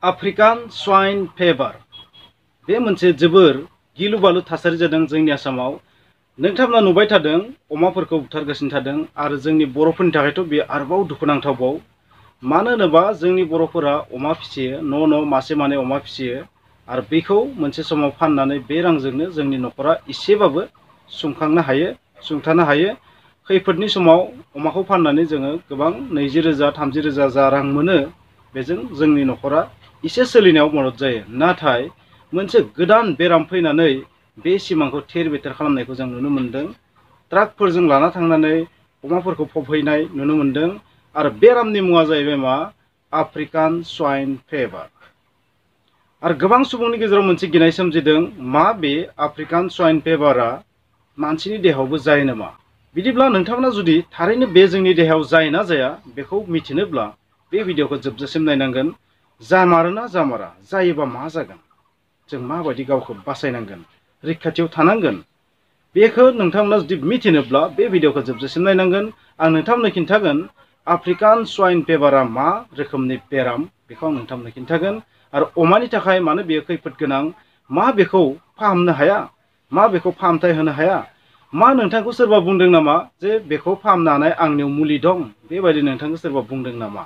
African swine favour बे मोनसे जोबोर गिलु बालु थासारि जादों जोंनि आसामाव। नोंथांमोना नुबाय थादों अमाफोरखौ बुथारगासिनो थादों आरो जोंनि बर'फोरनि थाखायथ' बे आरोबाव दुखुनांथावबाव। मानो होनोबा जोंनि बर'फोरा अमा फिसियो, न' मासे मानै अमा फिसियो आरो बेखौ मोनसे समाव फाननानै बे रांजोंनो जोंनि न'खरा एसेबाबो सुंथानो हायो। खैफोदनि समाव अमाखौ फाननानै जोङो गोबां 20,000 30,000 जा रां मोनो, बेजों जोंनि न'खरा एसे सोलिनायाव मदद जायो। नाथाय मोनसे गोदान बेराम फैनानै बे सिमांखौ थेर बेथेर खालामनायखौ जों नुनो मोनदों। ट्राकफोरजों लाना थांनानै अमाफोरखौ फबहैनाय नुनो मोनदों आरो बेरामनि मुङा जाहैबाय मा? African swine favour. आरो गोबां सुबुंनि गेजेराव मोनसे गिनाय सोमजिदों, मा बे आफ्रिकान स्वाइन फेभारा मानसिनि देहायावबो जायो नामा? बिदिब्ला नोंथांमोना जुदि थारैनो बे जोंनि देहायाव जायो ना जाया बेखौ मिथिनोब्ला बे भिडिअखौ जोबजासिम नायनांगोन। जामारोना जामारा, जायोबा मा जागोन, जों माबायदि गावखौ बासायनांगोन, रैखाथियाव थानांगोन, बेखौ नोंथांमोना जुदि मिथिनोब्ला बे भिडिअखौ जोबजासिम नायनांगोन। आं नोंथांमोननो खिन्थागोन आफ्रिकान स्वाइन फेभारा मा रोखोमनि बेराम, बेखौ आं नोंथांमोननो खिन्थागोन। आरो अमानि थाखाय मानो बेयो खैफोद गोनां, मा बेखौ फाहामनो हाया, मा बेखौ फाहामथाय होनो हाया, मा नोंथांखौ सोरबा बुंदों नामा जे बेखौ फाहामनो हानाय आंनियाव मुलि दं, बेबायदि नोंथांखौ सोरबा बुंदों नामा?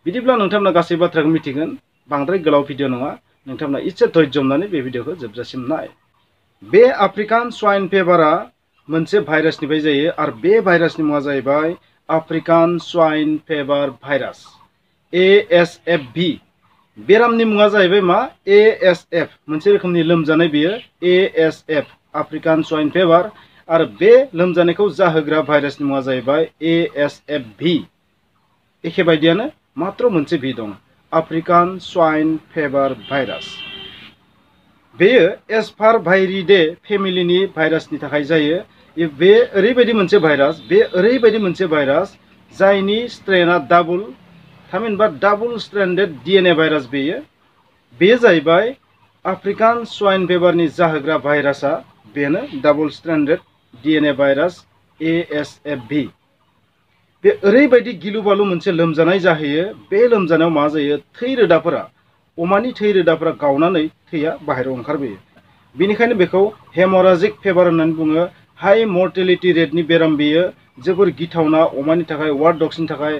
बिदिब्ला नोंथांमोना गासै बाथ्राखौ मिथिगोन। बांद्राय गोलाव भिडिअ नङा, नोंथांमोना एसे धैर्य हमनानै बे भिडिअखौ जोबजासिम नाय। बे आफ्रिकान स्वाइन फेभारा मोनसे भाइरासनिफ्राय जायो आरो बे भाइरासनि मुङा जाहैबाय African swine favour virus, ASFV। बेरामनि मुङा जाहैबाय मा? ASF, मोनसे रोखोमनि लोमजानाय बेयो ASF आफ्रिकान स्वाइन फेभार। आरो बे लोमजानायखौ जाहोग्रा भाइरासनि मुङा जाहैबाय ASFV। एखे बायदियानो, मात्र मोनसे भि दं, आफ्रिकान स्वाइन फेभार भाइरास। बेयो एसपारभाइरिडे फेमिलिनि भाइरासनि थाखाय जायो। बे ओरैबायदि मोनसे भाइरास, जायनि स्ट्रेना थामहिनबा डाबल स्ट्रेन्डेड DNA भाइरास। बेयो जाहैबाय आफ्रिकान स्वाइन फेभारनि जाहोग्रा भाइरासआ, बेनो डाबल स्ट्रेन्डेड DNA भाइरास ASFV। बे ओरैबायदि गिलु बालु मोनसे लोमजानाय जाहैयो। बे लोमजानायाव मा जायो, थै रोदाफोरा, अमानि थै रोदाफोरा गावनानै थैया बाहेरायाव ओंखारबोयो। बेनिखायनो बेखौ हेमराजिक फेभार होननानै बुङो। हाई मर्टेलिटी रेटनि बेराम बेयो, जोबोर गिथावना अमानि थाखाय, वार्ड डग्सनि थाखाय,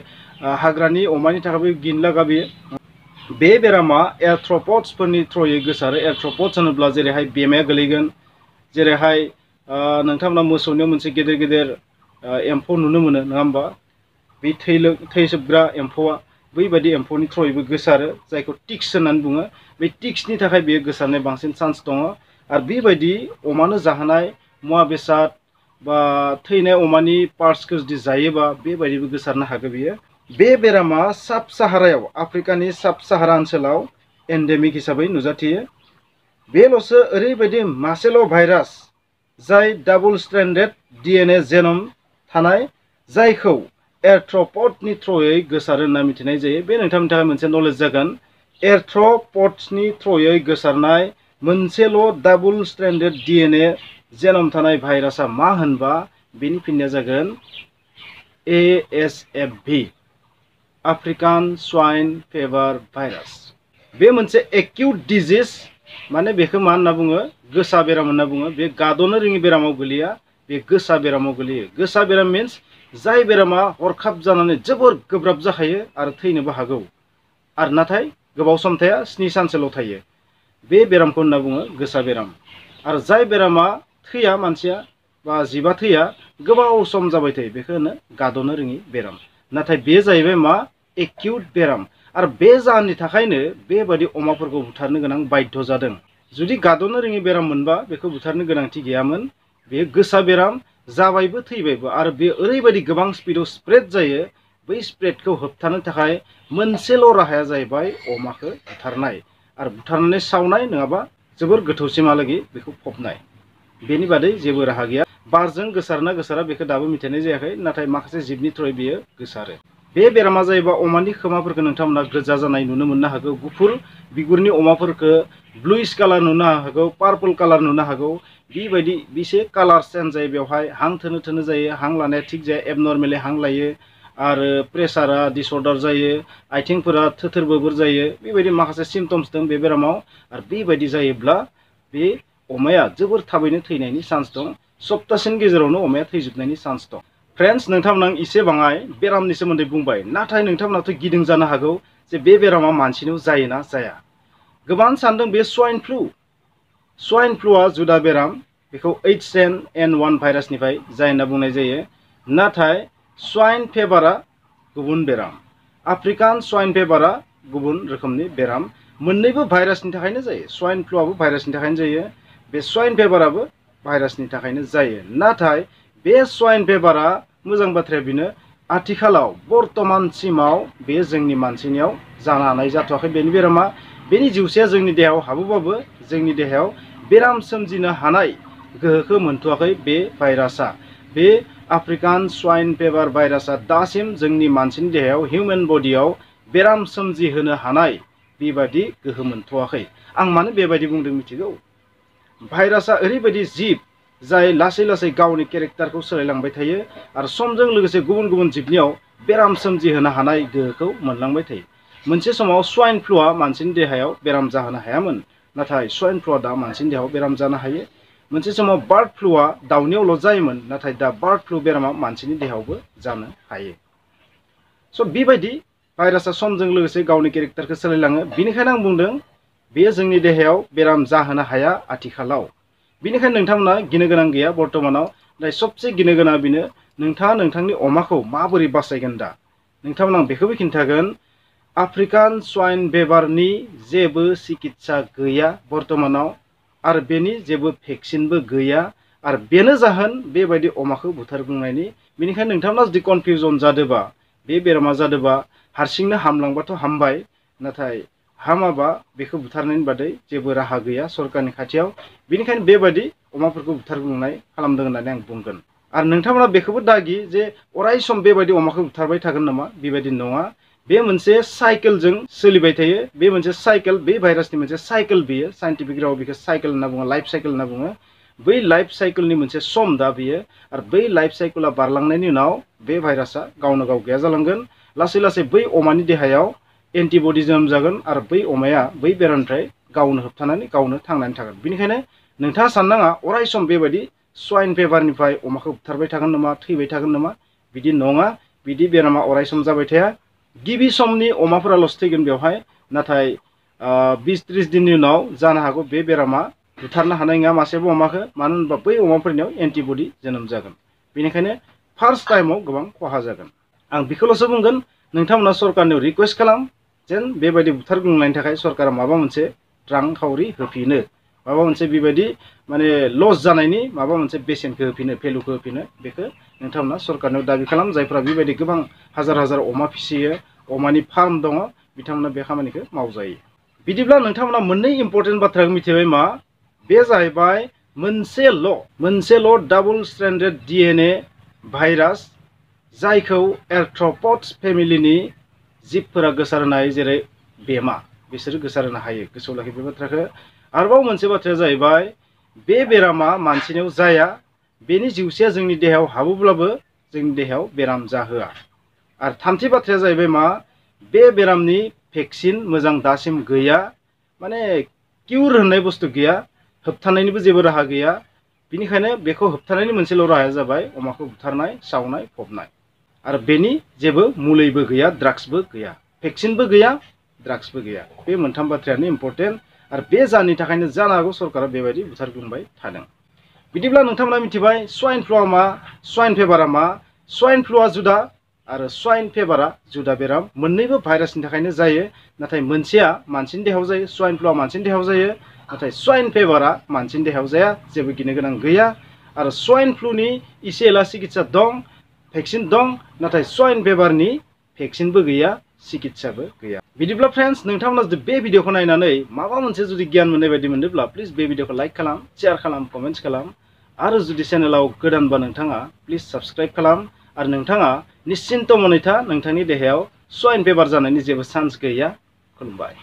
हाग्रानि अमानि थाखायबो गिनो लागा बेयो। बे बेरामा एर्थ्रपड्सफोरनि थ्रयै गोसारो। एर्थ्रपड्स होनोब्ला जेरैहाय बेमाया गोलैगोन, जेरैहाय नोंथांमोना मोसौनियाव मोनसे गेदेर गेदेर एम्फौ नुनो मोनो, नङा होमबा? बे थै सोबग्रा एम्फौआ, बैबायदि एम्फौनि थ्रयैबो गोसारो, जायखौ टिक्स होननानै बुङो। बे टिक्सनि थाखाय बेयो गोसारनाय बांसिन चान्स दङ। आरो बेबायदि अमानो जाहोनाय मुवा बेसाद बा थैनाय अमानि पार्ट्सखौ जुदि जायोबा बेबायदिबो गोसारनो हागौ बियो। बे बेरामा साब साहारायाव, आफ्रिकानि साब साहारा ओनसोलाव एन्डेमिक हिसाबै नुजाथियो। बेल'सो ओरैबायदि मासेल' भाइरास जाय डाबल स्ट्रेन्डेड DNA जेनम थानाय, जायखौ एर्थ्रपडनि थ्रयै गोसारो होनना मिथिनाय जायो। बे नोंथांनि थाखाय मोनसे नलेज जागोन। एर्थ्रपड्सनि थ्रयै गोसारनाय मोनसेल' डाबल स्ट्रेन्डेड DNA जेनम थानाय भाइरासआ मा होनबा, बेनि फिननाया जागोन ASFV African swine favour virus. बे मोनसे एक्यूट डिजिज, माने बेखौ मा होनना बुङो, गोसा बेराम होनना बुङो। बे गाद'नो रोङि बेरामाव गोलैया, बे गोसा बेरामाव गोलैयो। गोसा बेराम मिन्स जाय बेरामा हरखाब जानानै जोबोर गोब्राब जाखायो आरो थैनोबो हागौ, आरो नाथाय गोबाव सम थाया, 7 सानसोल' थायो। बे बेरामखौ होनना बुङो गोसा बेराम। आरो जाय बेरामा थैया, मानसिया बा जिबा थैया, गोबाव सम जाबाय थायो, बेखौ होनो गाद'नो रोङि बेराम। नाथाय बे जाहैबाय मा? एक्यूट बेराम। आरो बे जाहोननि थाखायनो बेबायदि अमाफोरखौ बुथारनो गोनां बाध्य जादों। जुदि गाद'नो रोङि बेराम मोनबा बेखौ बुथारनो गोनांथि गैयामोन। बे गोसा बेराम, जाबायबो थैबायबो, आरो बे ओरैबायदि गोबां स्पिडआव स्प्रेड जायो। बै स्प्रेडखौ होबथानो थाखाय मोनसेल' राहाया जाहैबाय अमाखौ बुथारनाय, आरो बुथारनानै सावनाय, नङाबा जोबोर गोथौसिमहालागै बेखौ फबनाय। बेनि बादै जेबो राहा गैया। बारजों गोसारना गोसारा बेखौ दाबो मिथिनाय जायाखै, नाथाय माखासे जिबनि थ्रयै बेयो गोसारो। बे बेरामा जायोबा अमानि खोमाफोरखौ नोंथांमोना गोजा जानाय नुनो मोननो हागौ। गुफुर बिगुरनि अमाफोरखौ ब्लुइश कालार नुनो हागौ, पार्पल कालार नुनो हागौ। बेबायदि बिसे कालार चेन्ज जायो। बेवहाय हां थोनो जायो, हां लानाया थिग जाया, एबनर्मेलि हां लायो, आरो प्रेसारा डिसअर्डार जायो आथिंफोरा थोथोर बोबोर जायो बेबायदि माखासे सिम्पटम्स दं बे बेरामाव आरो बेबायदि जायोब्ला बे अमाया जोबोर थाबैनो थैनायनि चान्स दं सप्तासेनि गेजेरावनो अमाया थैजोबनायनि चान्स दं फ्रेन्ड्स नोंथांमोना एसे बाङाय बेरामनि सोमोन्दै बुंबाय नाथाय नोंथांमोनाथ' गिदिं जानो हागौ जे बे बेरामा मानसिनाव जायोना जाया गोबां सानदों बे स्वाइन फ्लुआ जुदा बेराम बेखौ H1N1 भाइरासनिफ्राय जाय होनना बुंनाय जायो नाथाय स्वाइन फेभारा गुबुन बेराम आफ्रिकान स्वाइन फेभारा गुबुन रोखोमनि बेराम मोननैबो भाइरासनि थाखायनो जायो स्वाइन फ्लुआबो भाइरासनि थाखायनो जायो बे स्वाइन फेभाराबो भाइरासनि थाखायनो जायो नाथाय बे स्वाइन फेभारा मोजां बाथ्राया बेनो आथिखालाव बर्तमानसिमाव बे जोंनि मानसिनियाव जानो हानाय जाथ'वाखै बेनि बेरामा बेनि जिउसाया जोंनि देहायाव हाबोबाबो जोंनि देहायाव बेराम सोमजिनो हानाय गोहोखौ मोनथ'वाखै बे भाइरासआ बे आफ्रिकान स्वाइन फेभार भाइरासआ दासिम जोंनि मानसिनि देहायाव हिउमेन बडियाव बेराम सोमजिहोनो हानाय बेबायदि गोहो मोनथ'वाखै आं मानो बेबायदि बुंदों मिथिगौ भाइरासआ ओरैबायदि जिब जाय लासै लासै गावनि केरेक्टारखौ सोलायलांबाय थायो आरो समजों लोगोसे गुबुन गुबुन जिबनियाव बेराम सोमजिहोनो हानाय गोहोखौ मोनलांबाय थायो मोनसे समाव स्वाइन फ्लुआ मानसिनि देहायाव बेराम जाहोनो हायामोन नाथाय स्वाइन फ्लुआ दा मानसिनि देहायाव बेराम जानो हायो मोनसे समाव बार्ड फ्लुआ दाउनियावल' जायोमोन नाथाय दा बार्ड फ्लु बेरामा मानसिनि देहायावबो जानो हायो स' बेबायदि भाइरासआ समजों लोगोसे गावनि केरेक्टारखौ सोलायलाङो बेनिखायनो आं बुंदों बेयो जोंनि देहायाव बेराम जाहोनो हाया आथिखालाव बेनिखायनो नोंथांमोना गिनो गोनां गैया बर्तमानाव नाथाय सबसे गिनो गोनां बेनो नोंथाङा नोंथांनि अमाखौ माबोरै बासायगोन दा नोंथांमोना आं बेखौबो खिन्थागोन आफ्रिकान स्वाइन फेभारनि जेबो चिकित्सा गैया बर्तमानाव आरो बेनि जेबो भेक्सिनबो गैया आरो बेनो जाहोन बेबायदि अमाखौ बुथारग्लुंनायनि बेनिखायनो नोंथांमोना जुदि कनफिउजन जादोंबा बे बेरामा जादोंबा हारसिंनो हामलांबाथ' हामबाय नाथाय हामाबा बेखौ बुथारनायनि बादै जेबो राहा गैया सरकारनि खाथियाव बेनिखायनो बेबायदि अमाफोरखौ बुथारग्लुंनाय खालामदों होननानै आं बुंगोन आरो नोंथांमोना बेखौबो दागि जे अराय सम बेबायदि अमाखौ बुथारबाय थागोन नामा बेबायदि नङा बे मोनसे साइकेलजों सोलिबाय थायो बे मोनसे साइकेल बे भाइरासनि मोनसे साइकेल बेयो साइन्टिफिक राव बेखौ साइकेल होनना बुङो लाइफ साइकेल होनना बुङो बै लाइफ साइकेलनि मोनसे सम दा बेयो आरो बै लाइफ साइकेला बारलांनायनि उनाव बे भाइरासआ गावनो गाव गैया जालांगोन लासै लासै बै अमानि देहायाव एन्टिबडि जोनोम जागोन आरो बै अमाया बै बेरामनिफ्राय गावनो होबथानानै गावनो थांनानै थागोन बेनिखायनो नोंथाङा साननाङा अराय सम बेबायदि स्वाइन फेभारनिफ्राय अमाखौ बुथारबाय थागोन नामा थैबाय थागोन नामा बिदि नङा बिदि बेरामा अराय सम जाबाय थाया गिबि समनि अमाफोराल'सो थैगोन बेवहाय नाथाय 20-30 दिननि उनाव जानो हागौ बे बेरामा बुथारनो हानाय नङा मासेबो अमाखौ मानो होनबा बै अमाफोरनियाव एन्टिबडि जोनोम जागोन बेनिखायनो फार्स्ट टाइमाव गोबां खहा जागोन आं बेखौल'सो बुंगोन नोंथांमोना सरकारनियाव रिक्वेस्ट खालाम जेन बेबायदि बुथारग्लुंनायनि थाखाय सरकारा माबा मोनसे रांखावरि होफिनो माबा मोनसे बेबायदि माने लस जानायनि माबा मोनसे बेसेनखौ होफिनो भेलुखौ होफिनो बेखौ नोंथांमोना सरकारनियाव दाबि खालाम जायफ्रा बेबायदि गोबां हाजार हाजार अमा फिसियो अमानि फार्म दङ बिथांमोना बे खामानिखौ मावजायो बिदिब्ला नोंथांमोना मोननै इम्पर्टेन्ट बाथ्राखौ मिथिबाय मा बे जाहैबाय मोनसेल' डाबल स्ट्रेन्डेड DNA भाइरास जायखौ एर्थ्र'पड्स फेमिलिनि जिबफोरा गोसारहोनो हायो जेरै बेमा बिसोरो गोसारहोनो हायो गोसोआव लाखि बे बाथ्राखौ आरोबाव मोनसे बाथ्राया जाहैबाय बे बेरामा मानसिनियाव जाया बेनि जिउसाया जोंनि देहायाव हाबोब्लाबो जोंनि देहायाव बेराम जाहोआ आरो थामथि बाथ्राया जाहैबाय मा बे बेरामनि भेक्सिन मोजां दासिम गैया माने किउर होननाय बुस्थु गैया होबथानायनिबो जेबो राहा गैया बेनिखायनो बेखौ होबथानायनि मोनसेल' राहाया जाबाय अमाखौ बुथारनाय सावनाय फबनाय आरो बेनि जेबो मुलिबो गैया ड्राग्सबो गैया भेक्सिनबो गैया ड्राग्सबो गैया बे मोनथाम बाथ्रायानो इम्पर्टेन्ट आरो बे जाहोननि थाखायनो जानो हागौ सरकारा बेबायदि बुथारग्लुंबाय थादों बिदिब्ला नोंथांमोना मिथिबाय स्वाइन फ्लुआ मा स्वाइन फेभारा मा स्वाइन फ्लुआ जुदा आरो स्वाइन फेभारा जुदा बेराम मोननैबो भाइरासनि थाखायनो जायो नाथाय मोनसेया मानसिनि देहायाव जायो स्वाइन फ्लुआ मानसिनि देहायाव जायो नाथाय स्वाइन फेभारा मानसिनि देहायाव जाया जेबो गिनो गोनां गैया आरो स्वाइन फ्लुनि इसे एला चिकित्सा दं भेक्सिन दं नाथाय स्वाइन फेभारनि भेक्सिनबो गैया चिकित्साबो गैया बिदिब्ला फ्रेन्ड्स नोंथांमोना जुदि बे भिडिअखौ नायनानै माबा मोनसे जुदि गियान मोननाय बायदि मोनदोंब्ला प्लिज बे भिडिअखौ लाइक खालाम शेयार खालाम कमेन्ट्स खालाम आरो जुदि चेनेलाव गोदानबा नोंथाङा प्लिज साबस्क्राइब खालाम आरो नोंथाङा निश्चिन्त मनै था नोंथांनि देहायाव स्वाइन फेभार जानायनि जेबो चान्स गैया खुलुमबाय।